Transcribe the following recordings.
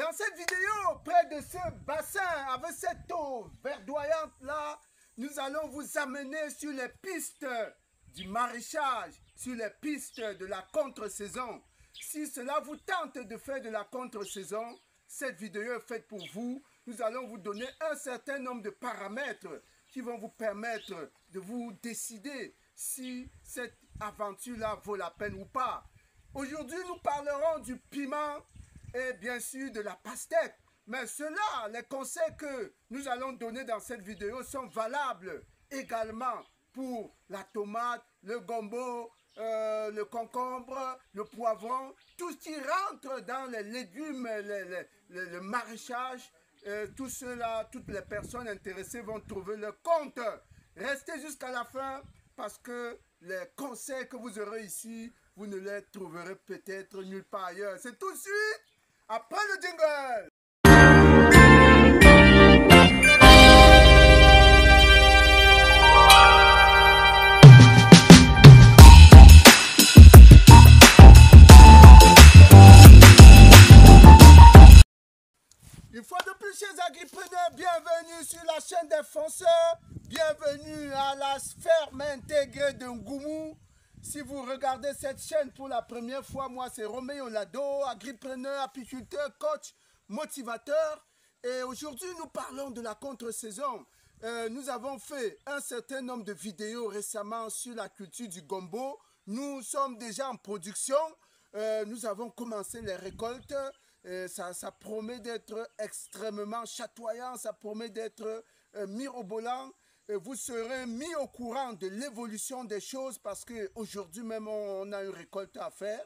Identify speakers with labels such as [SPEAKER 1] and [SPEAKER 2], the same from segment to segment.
[SPEAKER 1] Dans cette vidéo, près de ce bassin, avec cette eau verdoyante là, nous allons vous amener sur les pistes du maraîchage, sur les pistes de la contre-saison. Si cela vous tente de faire de la contre-saison, cette vidéo est faite pour vous. Nous allons vous donner un certain nombre de paramètres qui vont vous permettre de vous décider si cette aventure-là vaut la peine ou pas. Aujourd'hui, nous parlerons du piment et bien sûr de la pastèque. Mais cela, les conseils que nous allons donner dans cette vidéo sont valables également pour la tomate, le gombo, le concombre, le poivron, tout ce qui rentre dans les légumes, le maraîchage. Tout cela, toutes les personnes intéressées vont trouver le compte. Restez jusqu'à la fin parce que les conseils que vous aurez ici, vous ne les trouverez peut-être nulle part ailleurs. C'est tout de suite après le jingle. Une fois de plus, chers agripreneurs, bienvenue sur la chaîne des fonceurs. Bienvenue à la ferme intégrée de Ngoumou. Si vous regardez cette chaîne pour la première fois, moi c'est Roméo Lado, agripreneur, apiculteur, coach, motivateur. Et aujourd'hui, nous parlons de la contre-saison. Nous avons fait un certain nombre de vidéos récemment sur la culture du gombo. Nous sommes déjà en production. Nous avons commencé les récoltes. Ça promet d'être extrêmement chatoyant, ça promet d'être mirobolant. Vous serez mis au courant de l'évolution des choses parce qu'aujourd'hui même on a une récolte à faire.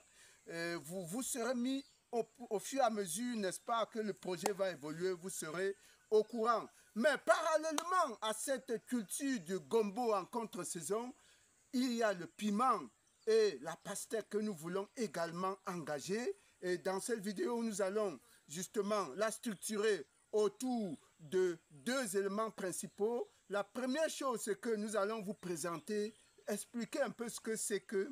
[SPEAKER 1] Vous serez mis au fur et à mesure, n'est-ce pas, que le projet va évoluer, vous serez au courant. Mais parallèlement à cette culture du gombo en contre-saison, il y a le piment et la pastèque que nous voulons également engager. Et dans cette vidéo, nous allons justement la structurer autour de deux éléments principaux. La première chose, c'est que nous allons vous présenter, expliquer un peu ce que c'est que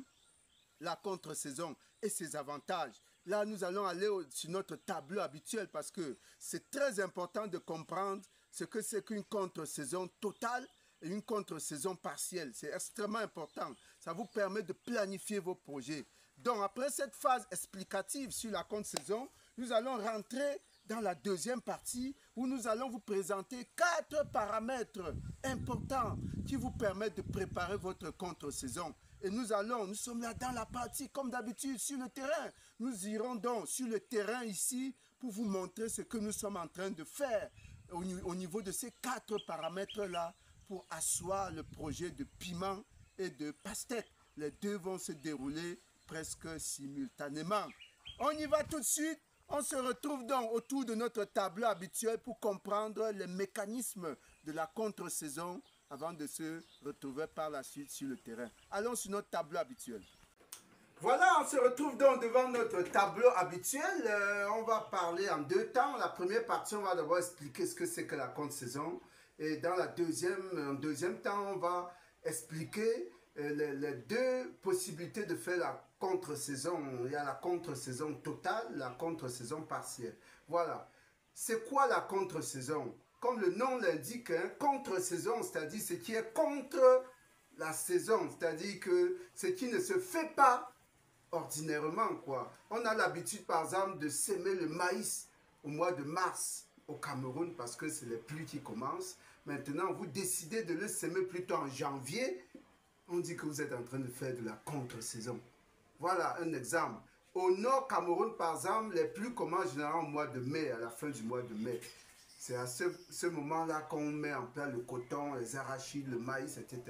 [SPEAKER 1] la contre-saison et ses avantages. Là, nous allons aller sur notre tableau habituel parce que c'est très important de comprendre ce que c'est qu'une contre-saison totale et une contre-saison partielle. C'est extrêmement important. Ça vous permet de planifier vos projets. Donc, après cette phase explicative sur la contre-saison, nous allons rentrer dans la deuxième partie où nous allons vous présenter 4 paramètres importants qui vous permettent de préparer votre contre-saison. Et nous sommes là dans la partie, comme d'habitude, sur le terrain. Nous irons donc sur le terrain ici pour vous montrer ce que nous sommes en train de faire au niveau de ces 4 paramètres-là pour asseoir le projet de piment et de pastèque. Les deux vont se dérouler presque simultanément. On y va tout de suite. On se retrouve donc autour de notre tableau habituel pour comprendre les mécanismes de la contre-saison avant de se retrouver par la suite sur le terrain. Allons sur notre tableau habituel. Voilà, on se retrouve donc devant notre tableau habituel. On va parler en deux temps. La première partie, on va d'abord expliquer ce que c'est que la contre-saison. Et dans en deuxième temps, on va expliquer les deux possibilités de faire la contre-saison. Il y a la contre-saison totale, la contre-saison partielle. Voilà. C'est quoi la contre-saison? Comme le nom l'indique, hein, contre-saison, c'est-à-dire ce qui est contre la saison, c'est-à-dire que ce qui ne se fait pas ordinairement, quoi. On a l'habitude, par exemple, de s'aimer le maïs au mois de mars au Cameroun parce que c'est les pluies qui commencent. Maintenant, vous décidez de le semer plutôt en janvier. On dit que vous êtes en train de faire de la contre-saison. Voilà un exemple. Au nord Cameroun, par exemple, les pluies commencent généralement au mois de mai, à la fin du mois de mai. C'est à ce moment-là qu'on met en place le coton, les arachides, le maïs, etc.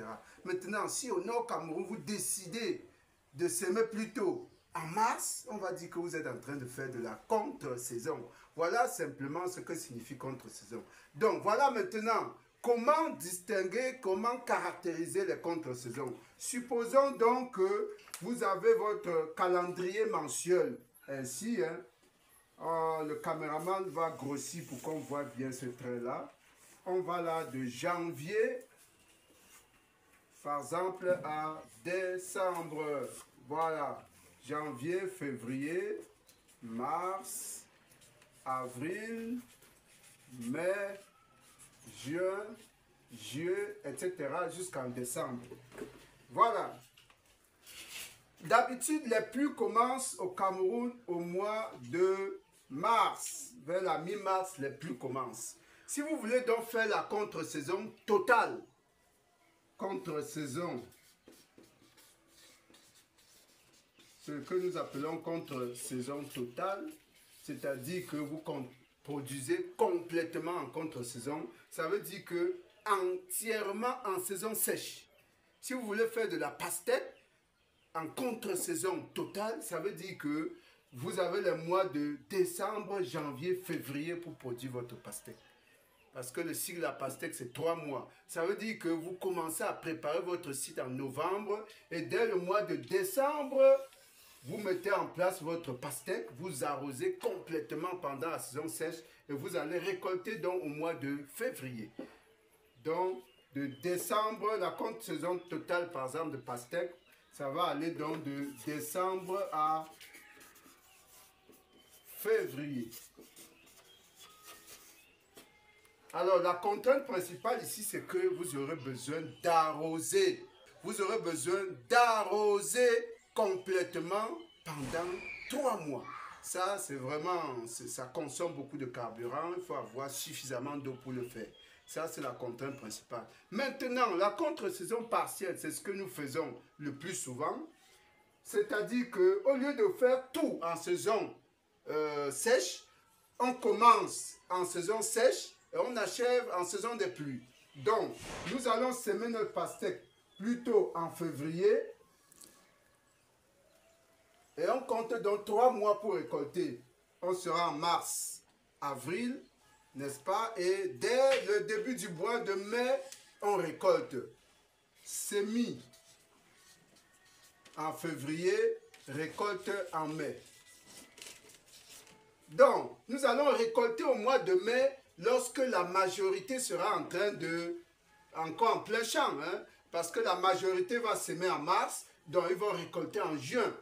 [SPEAKER 1] Maintenant, si au nord Cameroun, vous décidez de s'aimer plutôt en mars, on va dire que vous êtes en train de faire de la contre-saison. Voilà simplement ce que signifie contre-saison. Donc, voilà maintenant comment distinguer, comment caractériser les contre-saisons. Supposons donc que vous avez votre calendrier mensuel. Ainsi, hein, le caméraman va grossir pour qu'on voit bien ce trait-là. On va là de janvier, par exemple, à décembre. Voilà, janvier, février, mars, avril, mai, juin, juillet, etc. jusqu'en décembre. Voilà. D'habitude, les pluies commencent au Cameroun au mois de mars. Vers la mi-mars, les pluies commencent. Si vous voulez donc faire la contre-saison totale, contre-saison, ce que nous appelons contre-saison totale, c'est-à-dire que vous produisez complètement en contre-saison, ça veut dire que entièrement en saison sèche. Si vous voulez faire de la pastèque en contre-saison totale, ça veut dire que vous avez les mois de décembre, janvier, février pour produire votre pastèque. Parce que le cycle de la pastèque, c'est 3 mois. Ça veut dire que vous commencez à préparer votre site en novembre et dès le mois de décembre, vous mettez en place votre pastèque, vous arrosez complètement pendant la saison sèche et vous allez récolter donc au mois de février. Donc, de décembre, la contre-saison totale, par exemple, de pastèque, ça va aller donc de décembre à février. Alors, la contrainte principale ici, c'est que vous aurez besoin d'arroser. Vous aurez besoin d'arroser complètement pendant 3 mois. Ça, c'est vraiment, ça consomme beaucoup de carburant. Il faut avoir suffisamment d'eau pour le faire. Ça, c'est la contrainte principale. Maintenant, la contre-saison partielle, c'est ce que nous faisons le plus souvent. C'est-à-dire qu'au lieu de faire tout en saison sèche, on commence en saison sèche et on achève en saison des pluies. Donc, nous allons semer notre pastèque plutôt en février. Et on compte donc 3 mois pour récolter. On sera en mars, avril, n'est-ce pas? Et dès le début du mois de mai, on récolte. Semis en février, récolte en mai. Donc, nous allons récolter au mois de mai lorsque la majorité sera en train de... encore en plein champ, hein, parce que la majorité va semer en mars, donc ils vont récolter en juin.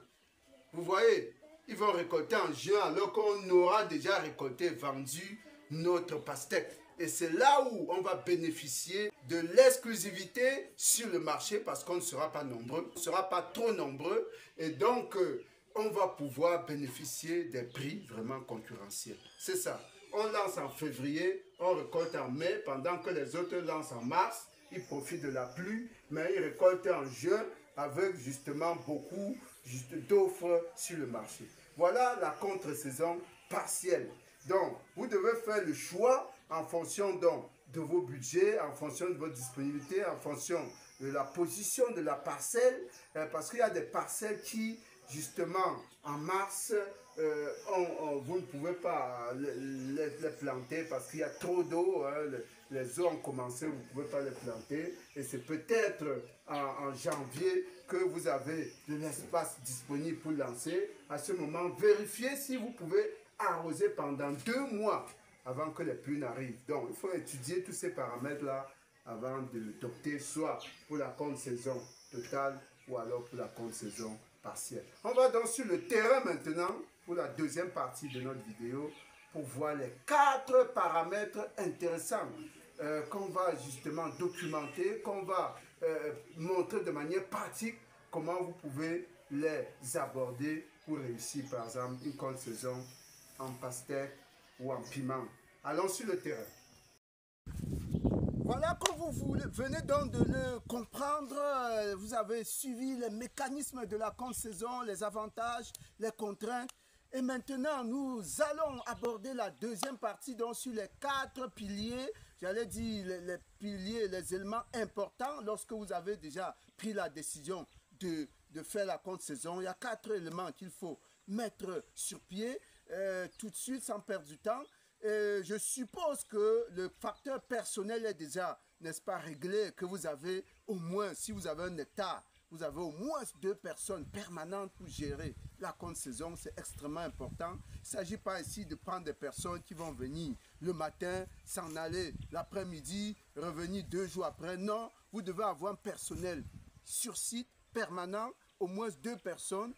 [SPEAKER 1] Vous voyez, ils vont récolter en juin alors qu'on aura déjà récolté, vendu notre pastèque. Et c'est là où on va bénéficier de l'exclusivité sur le marché parce qu'on ne sera pas nombreux, on ne sera pas trop nombreux. Et donc, on va pouvoir bénéficier des prix vraiment concurrentiels. C'est ça. On lance en février, on récolte en mai, pendant que les autres lancent en mars. Ils profitent de la pluie, mais ils récoltent en juin avec justement beaucoup d'offres sur le marché. Voilà la contre-saison partielle. Donc, vous devez faire le choix en fonction donc, de vos budgets, en fonction de votre disponibilité, en fonction de la position de la parcelle, parce qu'il y a des parcelles qui, justement, en mars, vous ne pouvez pas les planter parce qu'il y a trop d'eau. Hein, les eaux ont commencé, vous ne pouvez pas les planter. Et c'est peut-être en janvier que vous avez de l'espace disponible pour lancer. À ce moment, vérifiez si vous pouvez arroser pendant 2 mois avant que les pluies n'arrivent. Donc, il faut étudier tous ces paramètres-là avant d'opter soit pour la contre-saison totale ou alors pour la contre-saison partielle. On va donc sur le terrain maintenant pour la deuxième partie de notre vidéo pour voir les 4 paramètres intéressants qu'on va justement documenter, qu'on va montrer de manière pratique comment vous pouvez les aborder pour réussir par exemple une contre-saison en pastèque ou en piment. Allons sur le terrain. Voilà, comme vous venez donc de le comprendre, vous avez suivi les mécanismes de la contre-saison, les avantages, les contraintes. Et maintenant, nous allons aborder la deuxième partie donc sur les 4 piliers. J'allais dire les piliers, les éléments importants lorsque vous avez déjà pris la décision de faire la contre-saison. Il y a 4 éléments qu'il faut mettre sur pied tout de suite sans perdre du temps. Je suppose que le facteur personnel est déjà, n'est-ce pas, réglé, que vous avez au moins, si vous avez un hectare, vous avez au moins 2 personnes permanentes pour gérer la contre-saison. C'est extrêmement important. Il ne s'agit pas ici de prendre des personnes qui vont venir le matin, s'en aller l'après-midi, revenir 2 jours après. Non, vous devez avoir un personnel sur site permanent, au moins 2 personnes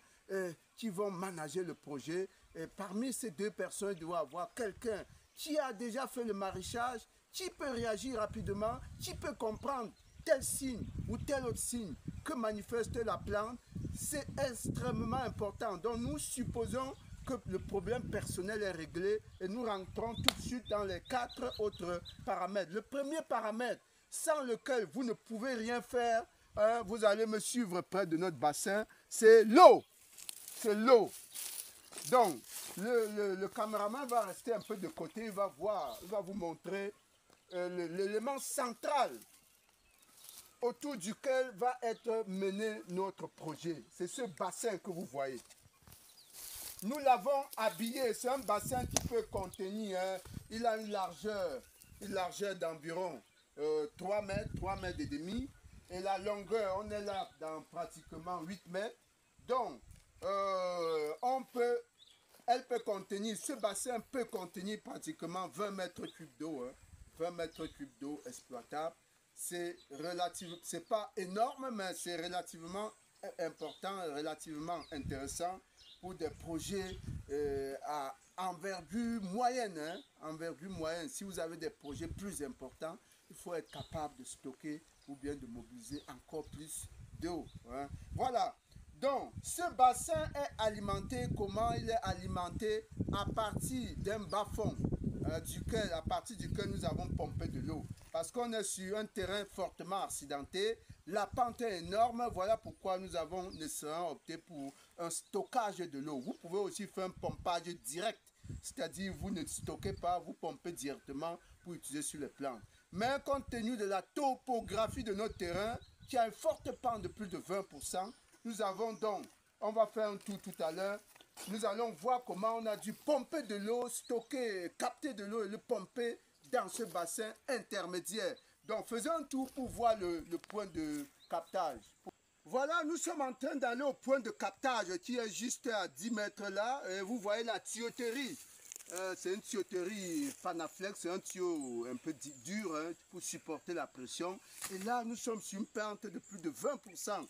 [SPEAKER 1] qui vont manager le projet Et parmi ces deux personnes, il doit y avoir quelqu'un qui a déjà fait le maraîchage, qui peut réagir rapidement, qui peut comprendre tel signe ou tel autre signe que manifeste la plante. C'est extrêmement important. Donc nous supposons que le problème personnel est réglé et nous rentrons tout de suite dans les 4 autres paramètres. Le premier paramètre, sans lequel vous ne pouvez rien faire, hein, vous allez me suivre près de notre bassin, c'est l'eau. C'est l'eau. Donc, le caméraman va rester un peu de côté, il va voir, il va vous montrer l'élément central autour duquel va être mené notre projet. C'est ce bassin que vous voyez. Nous l'avons habillé, c'est un bassin qui peut contenir, hein, il a une largeur d'environ 3 mètres, 3 mètres et demi. Et la longueur, on est là dans pratiquement 8 mètres. Donc, ce bassin peut contenir pratiquement 20 mètres cubes d'eau. Hein, 20 mètres cubes d'eau exploitable. C'est pas énorme, mais c'est relativement important, relativement intéressant pour des projets à envergure moyenne. Hein, envergure moyenne. Si vous avez des projets plus importants, il faut être capable de stocker ou bien de mobiliser encore plus d'eau. Hein. Voilà. Donc, ce bassin est alimenté, comment il est alimenté? À partir d'un bas-fond, à partir duquel nous avons pompé de l'eau. Parce qu'on est sur un terrain fortement accidenté, la pente est énorme, voilà pourquoi nous avons nécessairement opté pour un stockage de l'eau. Vous pouvez aussi faire un pompage direct, c'est-à-dire vous ne stockez pas, vous pompez directement pour utiliser sur les plantes. Mais compte tenu de la topographie de notre terrain, qui a une forte pente de plus de 20%, nous avons donc, on va faire un tour tout à l'heure, nous allons voir comment on a dû pomper de l'eau, stocker, capter de l'eau et le pomper dans ce bassin intermédiaire. Donc faisons un tour pour voir le point de captage. Voilà, nous sommes en train d'aller au point de captage qui est juste à 10 mètres là. Et vous voyez la tuyauterie. C'est une tuyauterie Panaflex, c'est un tuyau un peu dur hein, pour supporter la pression. Et là, nous sommes sur une pente de plus de 20%.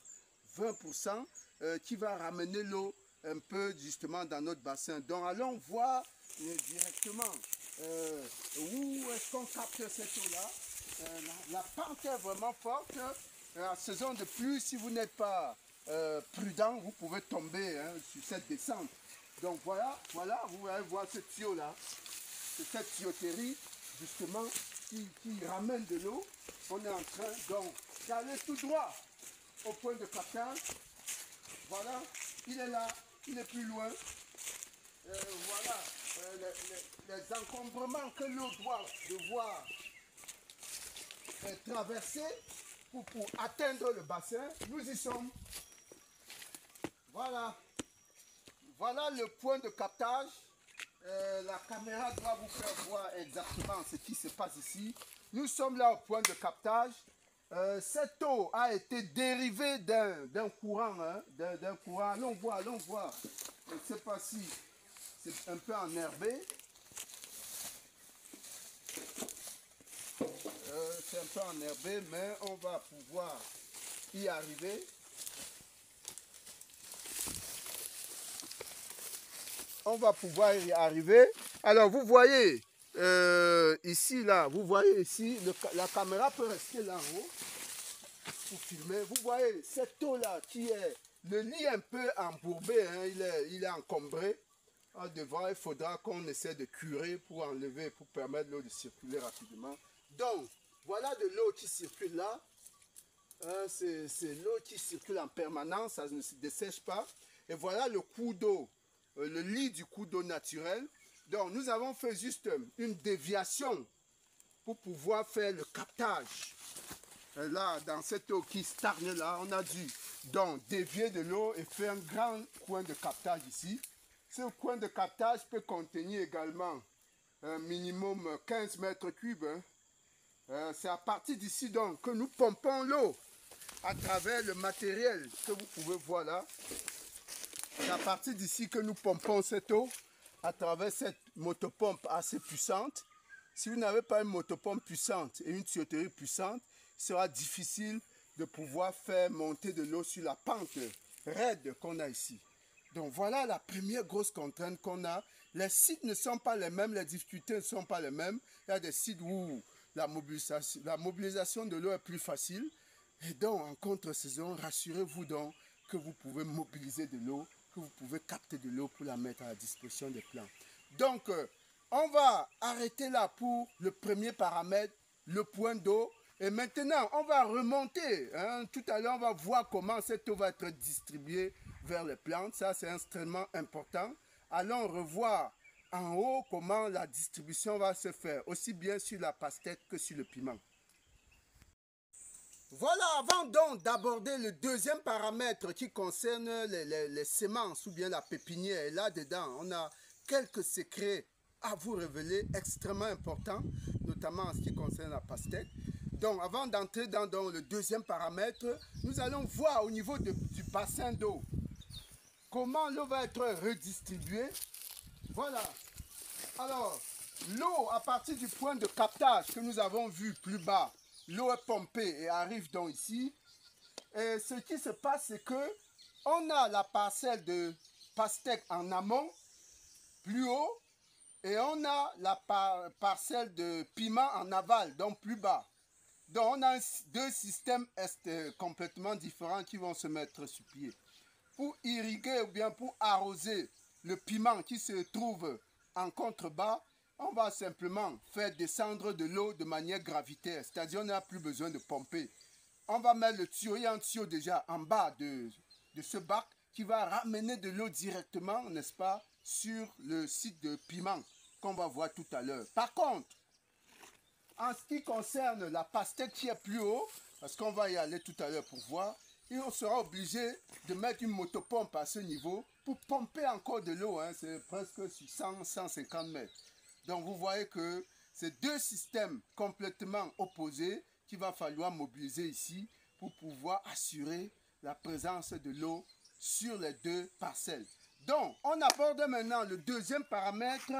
[SPEAKER 1] 20% qui va ramener l'eau un peu justement dans notre bassin. Donc allons voir directement où est-ce qu'on capte cette eau-là. La pente est vraiment forte. En saison de pluie, si vous n'êtes pas prudent, vous pouvez tomber hein, sur cette descente. Donc voilà, vous allez voir ce tuyau-là. C'est cette tuyauterie justement qui ramène de l'eau. On est en train donc d'aller tout droit au point de captage. Voilà, il est là, il est plus loin. Voilà, les encombrements que l'eau doit devoir traverser pour atteindre le bassin, nous y sommes. Voilà, voilà le point de captage. La caméra doit vous faire voir exactement ce qui se passe ici. Nous sommes là au point de captage. Cette eau a été dérivée d'un courant, hein, d'un courant. Allons voir. Je ne sais pas si c'est un peu enherbé. C'est un peu enherbé, mais on va pouvoir y arriver. On va pouvoir y arriver. Alors, vous voyez, ici, là, vous voyez ici, la caméra peut rester là en haut pour filmer. Vous voyez, cette eau-là qui est, le lit un peu embourbé, hein, il est encombré. Devant, il faudra qu'on essaie de curer pour enlever, pour permettre l'eau de circuler rapidement. Donc, voilà de l'eau qui circule là. C'est l'eau qui circule en permanence, ça ne se dessèche pas. Et voilà le cours d'eau, le lit du cours d'eau naturel. Donc, nous avons fait juste une déviation pour pouvoir faire le captage. Et là, dans cette eau qui stagne là, on a dû donc dévier de l'eau et faire un grand coin de captage ici. Ce coin de captage peut contenir également un minimum 15 mètres cubes. Hein. C'est à partir d'ici donc que nous pompons l'eau à travers le matériel que vous pouvez voir là. C'est à partir d'ici que nous pompons cette eau à travers cette motopompe assez puissante. Si vous n'avez pas une motopompe puissante et une tuyauterie puissante, il sera difficile de pouvoir faire monter de l'eau sur la pente raide qu'on a ici. Donc voilà la première grosse contrainte qu'on a. Les sites ne sont pas les mêmes, les difficultés ne sont pas les mêmes. Il y a des sites où la mobilisation de l'eau est plus facile. Et donc en contre-saison, rassurez-vous donc que vous pouvez mobiliser de l'eau, que vous pouvez capter de l'eau pour la mettre à la disposition des plantes. Donc on va arrêter là pour le premier paramètre, le point d'eau. Et maintenant, on va remonter. Hein. Tout à l'heure, on va voir comment cette eau va être distribuée vers les plantes. Ça, c'est extrêmement important. Allons revoir en haut comment la distribution va se faire, aussi bien sur la pastèque que sur le piment. Voilà, avant donc d'aborder le deuxième paramètre qui concerne les semences ou bien la pépinière. Et là-dedans, on a quelques secrets à vous révéler extrêmement importants, notamment en ce qui concerne la pastèque. Donc, avant d'entrer dans le deuxième paramètre, nous allons voir au niveau du bassin d'eau comment l'eau va être redistribuée. Voilà. Alors, l'eau, à partir du point de captage que nous avons vu plus bas, l'eau est pompée et arrive donc ici. Et ce qui se passe, c'est que on a la parcelle de pastèque en amont, plus haut, et on a la parcelle de piment en aval, donc plus bas. Donc on a deux systèmes complètement différents qui vont se mettre sur pied. Pour irriguer ou bien pour arroser le piment qui se trouve en contrebas, on va simplement faire descendre de l'eau de manière gravitaire, c'est-à-dire on n'a plus besoin de pomper. On va mettre le tuyau, il y a un tuyau déjà en bas de ce bac qui va ramener de l'eau directement, n'est-ce pas, sur le site de piment qu'on va voir tout à l'heure. Par contre, en ce qui concerne la pastèque qui est plus haut, parce qu'on va y aller tout à l'heure pour voir, et on sera obligé de mettre une motopompe à ce niveau pour pomper encore de l'eau, hein, c'est presque sur 100-150 mètres. Donc vous voyez que c'est deux systèmes complètement opposés qu'il va falloir mobiliser ici pour pouvoir assurer la présence de l'eau sur les deux parcelles. Donc on aborde maintenant le deuxième paramètre,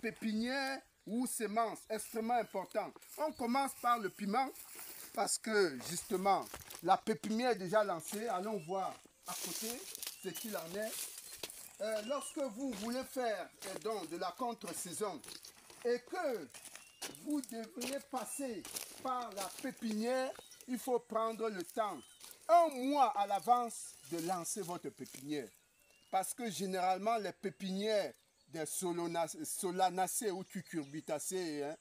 [SPEAKER 1] pépinière ou semences, extrêmement important. On commence par le piment parce que justement la pépinière est déjà lancée. Allons voir à côté ce qu'il en est. Lorsque vous voulez faire donc de la contre-saison et que vous devriez passer par la pépinière, il faut prendre le temps, un mois à l'avance, de lancer votre pépinière. Parce que généralement les pépinières des solanacées ou cucurbitacées, hein,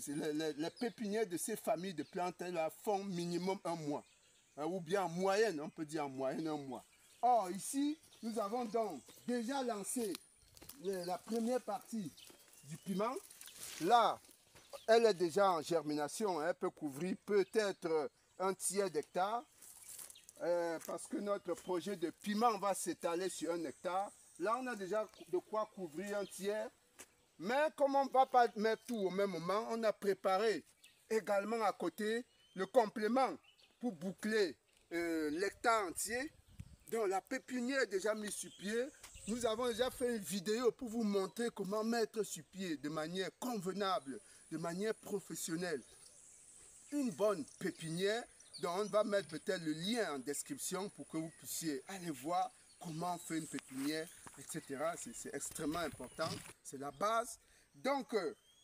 [SPEAKER 1] les pépinières de ces familles de plantes là font minimum un mois, hein, ou bien en moyenne, on peut dire en moyenne un mois. Or ici, nous avons donc déjà lancé la première partie du piment. Là, elle est déjà en germination, hein, elle peut couvrir peut-être un tiers d'hectare, parce que notre projet de piment va s'étaler sur 1 hectare. Là, on a déjà de quoi couvrir un tiers. Mais comme on ne va pas mettre tout au même moment, on a préparé également à côté le complément pour boucler l'hectare entier. Donc la pépinière est déjà mise sur pied. Nous avons déjà fait une vidéo pour vous montrer comment mettre sur pied de manière convenable, de manière professionnelle, une bonne pépinière. Donc on va mettre peut-être le lien en description pour que vous puissiez aller voir comment on fait une pépinière, etc. C'est extrêmement important, c'est la base. Donc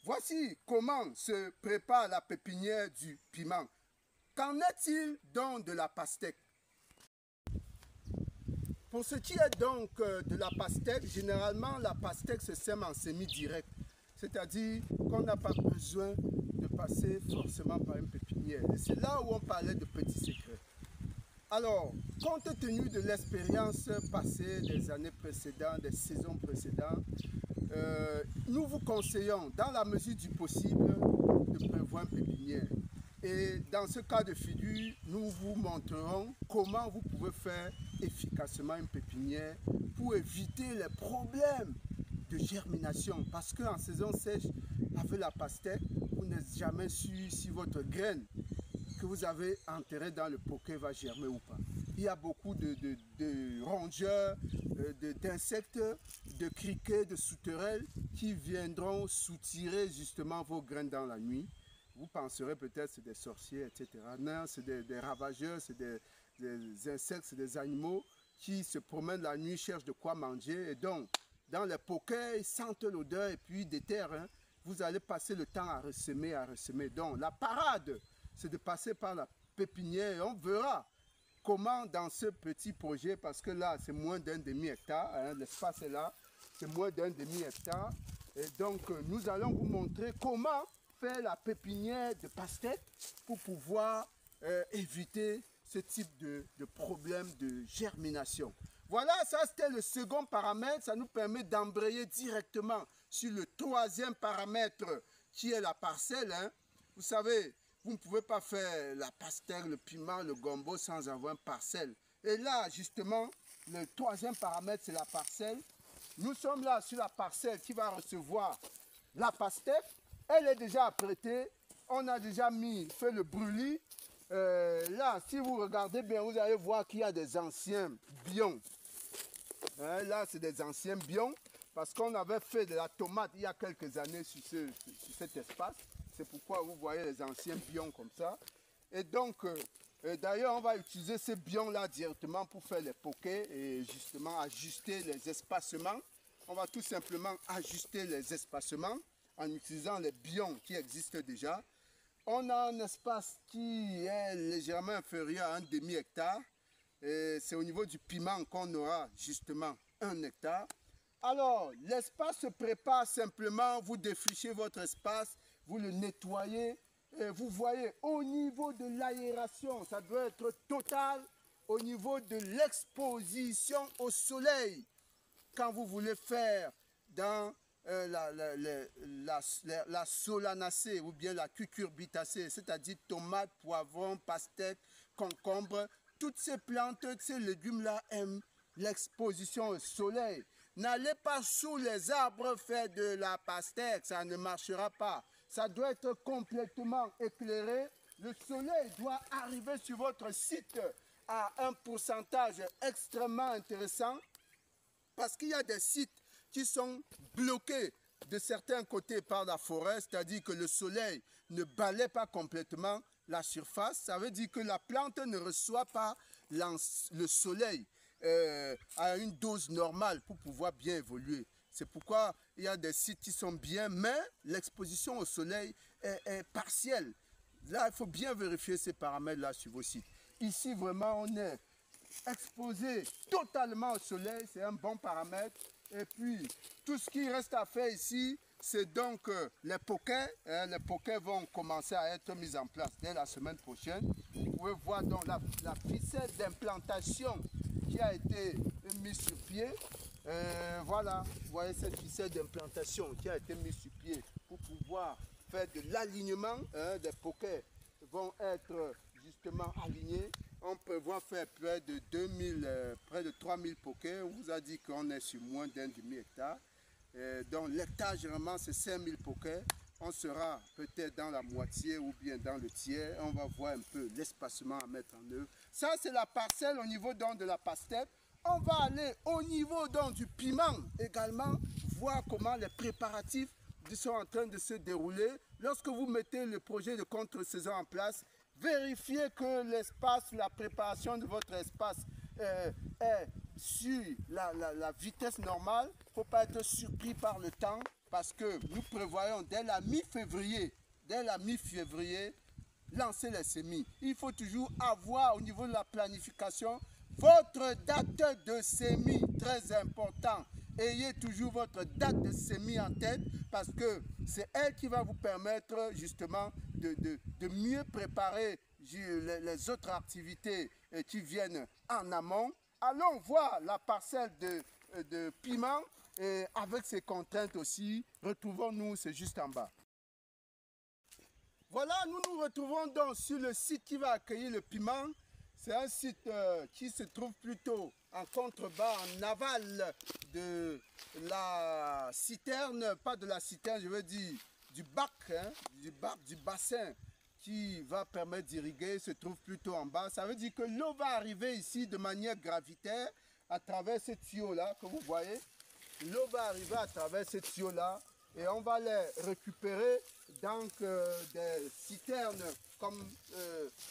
[SPEAKER 1] voici comment se prépare la pépinière du piment. Qu'en est-il donc de la pastèque? Pour ce qui est donc de la pastèque, généralement la pastèque se sème en semi-direct. C'est-à-dire qu'on n'a pas besoin de passer forcément par une pépinière. Et c'est là où on parlait de petits secrets. Alors, compte tenu de l'expérience passée des années précédentes, des saisons précédentes, nous vous conseillons, dans la mesure du possible, de prévoir une pépinière. Et dans ce cas de figure, nous vous montrerons comment vous pouvez faire efficacement une pépinière pour éviter les problèmes de germination. Parce qu'en saison sèche, avec la pastèque, vous n'êtes jamais sûr si votre graine que vous avez enterrée dans le poquet va germer ou pas. Il y a beaucoup de rongeurs, d'insectes, de criquets, de sauterelles qui viendront soutirer justement vos graines dans la nuit. Vous penserez peut-être que c'est des sorciers, etc. Non, c'est des ravageurs, c'est des insectes, c'est des animaux qui se promènent la nuit, cherchent de quoi manger. Et donc, dans les poquets, ils sentent l'odeur et puis des terres. Hein, vous allez passer le temps à ressemer, à ressemer. Donc, la parade, c'est de passer par la pépinière et on verra comment dans ce petit projet, parce que là, c'est moins d'un demi-hectare, hein, l'espace est là, c'est moins d'un demi-hectare. Et donc, nous allons vous montrer comment faire la pépinière de pastèque pour pouvoir éviter ce type de problème de germination. Voilà, ça c'était le second paramètre, ça nous permet d'embrayer directement sur le troisième paramètre qui est la parcelle. Hein. Vous savez, vous ne pouvez pas faire la pastèque, le piment, le gombo sans avoir une parcelle. Et là, justement, le troisième paramètre, c'est la parcelle. Nous sommes là sur la parcelle qui va recevoir la pastèque. Elle est déjà apprêtée. On a déjà fait le brûlis. Là, si vous regardez bien, vous allez voir qu'il y a des anciens bions. Hein, là, c'est des anciens bions. Parce qu'on avait fait de la tomate il y a quelques années sur cet espace. C'est pourquoi vous voyez les anciens bions comme ça. Et donc, d'ailleurs, on va utiliser ces bions-là directement pour faire les poquets et justement ajuster les espacements. On va tout simplement ajuster les espacements en utilisant les bions qui existent déjà. On a un espace qui est légèrement inférieur à un demi-hectare. C'est au niveau du piment qu'on aura justement 1 hectare. Alors, l'espace se prépare simplement, vous défrichez votre espace, vous le nettoyez. Et vous voyez, au niveau de l'aération, ça doit être total. Au niveau de l'exposition au soleil, quand vous voulez faire dans la solanacée ou bien la cucurbitacée, c'est-à-dire tomates, poivrons, pastèques, concombres, toutes ces plantes, ces légumes-là aiment l'exposition au soleil. N'allez pas sous les arbres faire de la pastèque, ça ne marchera pas. Ça doit être complètement éclairé. Le soleil doit arriver sur votre site à un pourcentage extrêmement intéressant parce qu'il y a des sites qui sont bloqués de certains côtés par la forêt, c'est-à-dire que le soleil ne balaie pas complètement la surface. Ça veut dire que la plante ne reçoit pas le soleil à une dose normale pour pouvoir bien évoluer. C'est pourquoi il y a des sites qui sont bien, mais l'exposition au soleil est partielle. Là, il faut bien vérifier ces paramètres-là sur vos sites. Ici, vraiment, on est exposé totalement au soleil, c'est un bon paramètre. Et puis, tout ce qui reste à faire ici, c'est donc les poquets. Les poquets vont commencer à être mis en place dès la semaine prochaine. Vous pouvez voir donc la ficelle d'implantation qui a été mise sur pied. Voilà, vous voyez cette ficelle d'implantation qui a été mise sur pied pour pouvoir faire de l'alignement. Des poquets vont être justement alignés. On prévoit faire près de 3000 poquets. On vous a dit qu'on est sur moins d'un demi-hectare. Donc l'hectare, généralement, c'est 5000 poquets. On sera peut-être dans la moitié ou bien dans le tiers. On va voir un peu l'espacement à mettre en œuvre. Ça, c'est la parcelle au niveau donc de la pastèque. On va aller au niveau donc du piment également, voir comment les préparatifs sont en train de se dérouler. Lorsque vous mettez le projet de contre-saison en place, vérifiez que l'espace, la préparation de votre espace est sur la vitesse normale. Il ne faut pas être surpris par le temps parce que nous prévoyons dès la mi-février, lancer les semis. Il faut toujours avoir au niveau de la planification votre date de semis, très important. Ayez toujours votre date de semis en tête parce que c'est elle qui va vous permettre justement de mieux préparer les autres activités qui viennent en amont. Allons voir la parcelle de piment et avec ses contraintes aussi. Retrouvons-nous, c'est juste en bas. Voilà, nous nous retrouvons donc sur le site qui va accueillir le piment. C'est un site qui se trouve plutôt en contrebas, en aval de la citerne, pas de la citerne, je veux dire du bac, du bassin qui va permettre d'irriguer, se trouve plutôt en bas. Ça veut dire que l'eau va arriver ici de manière gravitaire à travers ces tuyaux-là que vous voyez. L'eau va arriver à travers ces tuyaux-là et on va les récupérer dans des citernes comme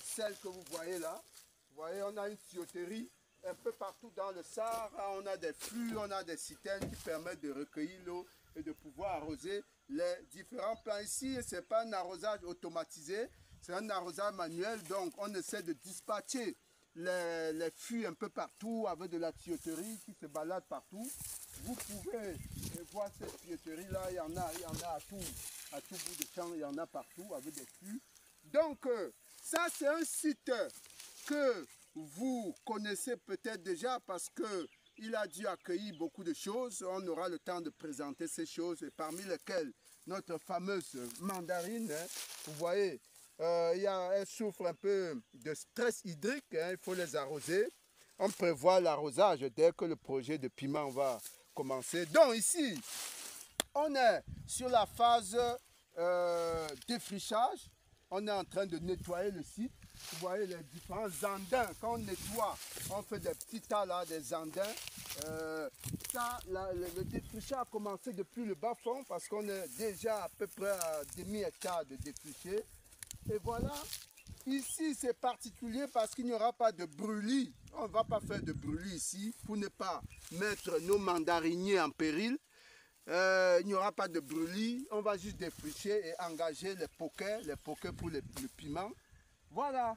[SPEAKER 1] celle que vous voyez là. Vous voyez, on a une tuyauterie un peu partout dans le Sahara, on a des flux, on a des citernes qui permettent de recueillir l'eau et de pouvoir arroser les différents plants. Ici, ce n'est pas un arrosage automatisé, c'est un arrosage manuel, donc on essaie de dispatcher les fûts un peu partout avec de la tuyauterie qui se balade partout. Vous pouvez voir cette tuyauterie-là, il y en a à tout bout de champ, il y en a partout avec des fûts. Donc, ça c'est un site que vous connaissez peut-être déjà parce qu'il a dû accueillir beaucoup de choses. On aura le temps de présenter ces choses, et parmi lesquelles notre fameuse mandarine, hein, vous voyez, elle souffre un peu de stress hydrique, hein, il faut les arroser. On prévoit l'arrosage dès que le projet de piment va commencer. Donc ici, on est sur la phase défrichage. On est en train de nettoyer le site. Vous voyez les différents andins. Quand on nettoie, on fait des petits tas là, des andins. Le défrichage a commencé depuis le bas-fond parce qu'on est déjà à peu près à demi-hectare de défriché. Et voilà, ici c'est particulier parce qu'il n'y aura pas de brûlis. On ne va pas faire de brûlis ici pour ne pas mettre nos mandariniers en péril. Il n'y aura pas de brûlis. On va juste défricher et engager les poquets pour le piment. Voilà,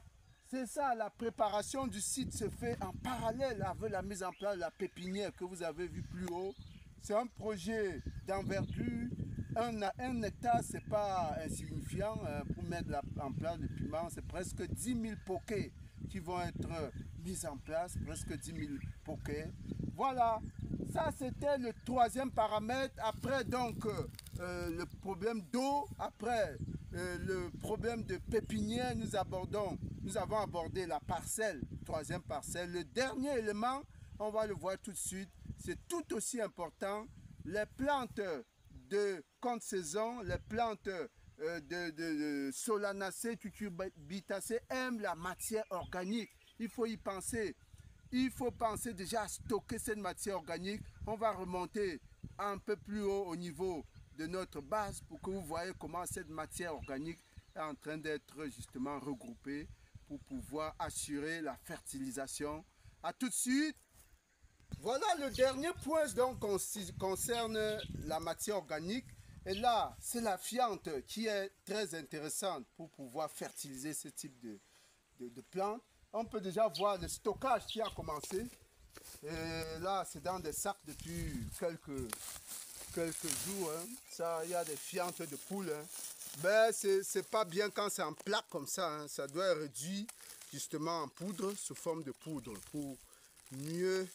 [SPEAKER 1] c'est ça, la préparation du site se fait en parallèle avec la mise en place de la pépinière que vous avez vu plus haut. C'est un projet d'envergure. Un hectare, ce n'est pas insignifiant pour mettre en place le piment. C'est presque 10 000 poquets qui vont être mis en place, presque 10 000 poquets. Voilà, ça c'était le troisième paramètre. Après donc le problème d'eau, après le problème de pépinière, nous avons abordé la parcelle, troisième parcelle. Le dernier élément, on va le voir tout de suite, c'est tout aussi important, les plantes de contre-saison, les plantes de solanacées, cucurbitacées aiment la matière organique. Il faut y penser. Il faut penser déjà à stocker cette matière organique. On va remonter un peu plus haut au niveau de notre base pour que vous voyez comment cette matière organique est en train d'être justement regroupée pour pouvoir assurer la fertilisation. A tout de suite. Voilà le dernier point donc concerne la matière organique. Et là, c'est la fiente qui est très intéressante pour pouvoir fertiliser ce type de plantes. On peut déjà voir le stockage qui a commencé. Et là, c'est dans des sacs depuis quelques jours. Hein. Ça, il y a des fientes de poules. Hein. Ben, c'est pas bien quand c'est en plaque comme ça. Hein. Ça doit être réduit justement en poudre, sous forme de poudre, pour mieux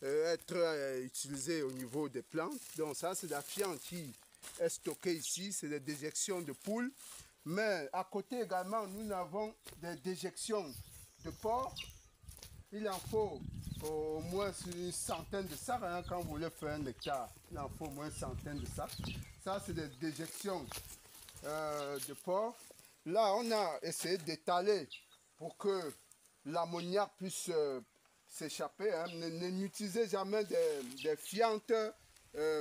[SPEAKER 1] être utilisé au niveau des plantes. Donc ça, c'est la fiente qui est stockée ici. C'est des déjections de poules. Mais à côté également, nous avons des déjections de porc. Il en faut au moins une centaine de sacs. Hein, quand vous voulez faire un hectare, il en faut au moins une centaine de sacs. Ça, c'est des déjections de porc. Là, on a essayé d'étaler pour que l'ammoniac puisse s'échapper. Hein. N'utilisez jamais des fientes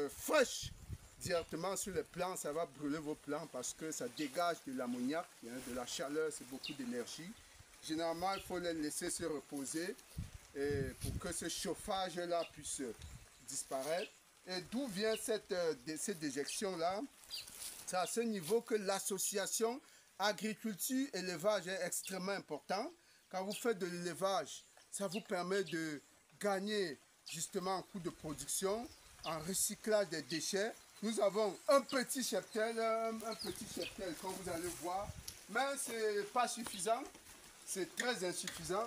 [SPEAKER 1] fraîches directement sur les plants. Ça va brûler vos plants parce que ça dégage de l'ammoniac, hein, de la chaleur, c'est beaucoup d'énergie. Généralement, il faut les laisser se reposer et pour que ce chauffage-là puisse disparaître. Et d'où vient cette déjection-là? C'est à ce niveau que l'association agriculture-élevage est extrêmement importante. Quand vous faites de l'élevage, ça vous permet de gagner justement en coût de production, en recyclage des déchets. Nous avons un petit cheptel comme vous allez voir, mais ce n'est pas suffisant. C'est très insuffisant.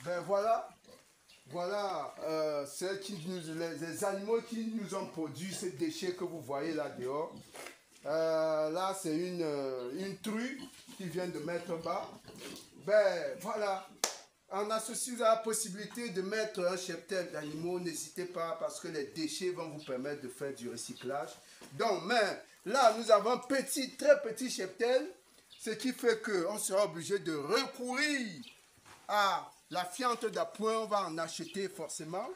[SPEAKER 1] Ben voilà les animaux qui nous ont produit ces déchets que vous voyez là dehors. Là, c'est une true qui vient de mettre bas. Ben voilà, en associant la possibilité de mettre un cheptel d'animaux, n'hésitez pas parce que les déchets vont vous permettre de faire du recyclage. Donc, mais là, nous avons un petit, très petit cheptel. Ce qui fait qu'on sera obligé de recourir à la fiente d'appoint. On va en acheter forcément.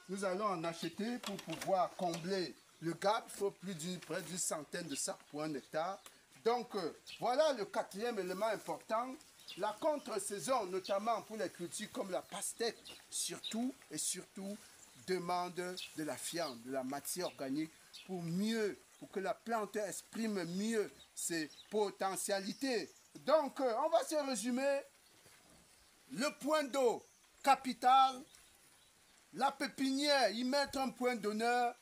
[SPEAKER 1] Nous allons en acheter pour pouvoir combler le gap. Il faut près d'une centaine de sacs pour un hectare. Donc, voilà le quatrième élément important. la contre-saison, notamment pour les cultures comme la pastèque, surtout et surtout, demande de la fiente, de la matière organique pour que la plante exprime mieux ses potentialités. Donc, on va se résumer. Le point d'eau capital, la pépinière, y mettre un point d'honneur.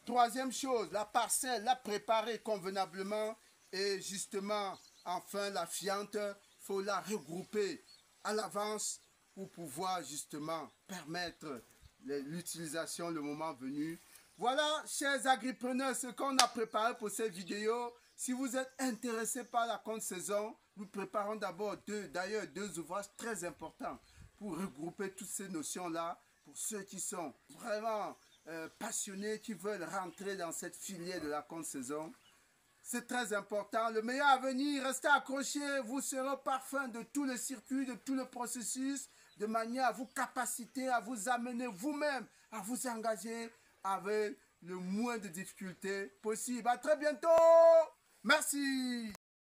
[SPEAKER 1] Troisième chose, la parcelle, la préparer convenablement. Et justement, enfin, la fiente, il faut la regrouper à l'avance pour pouvoir justement permettre l'utilisation le moment venu. Voilà, chers agripreneurs, ce qu'on a préparé pour cette vidéo. Si vous êtes intéressés par la contre-saison, nous préparons d'abord deux ouvrages très importants pour regrouper toutes ces notions-là pour ceux qui sont vraiment passionnés, qui veulent rentrer dans cette filière de la contre-saison. C'est très important. Le meilleur avenir, restez accrochés. Vous serez au parfum de tout le circuit, de tout le processus, de manière à vous capaciter, à vous amener vous-même, à vous engager avec le moins de difficultés possible. À très bientôt. Merci.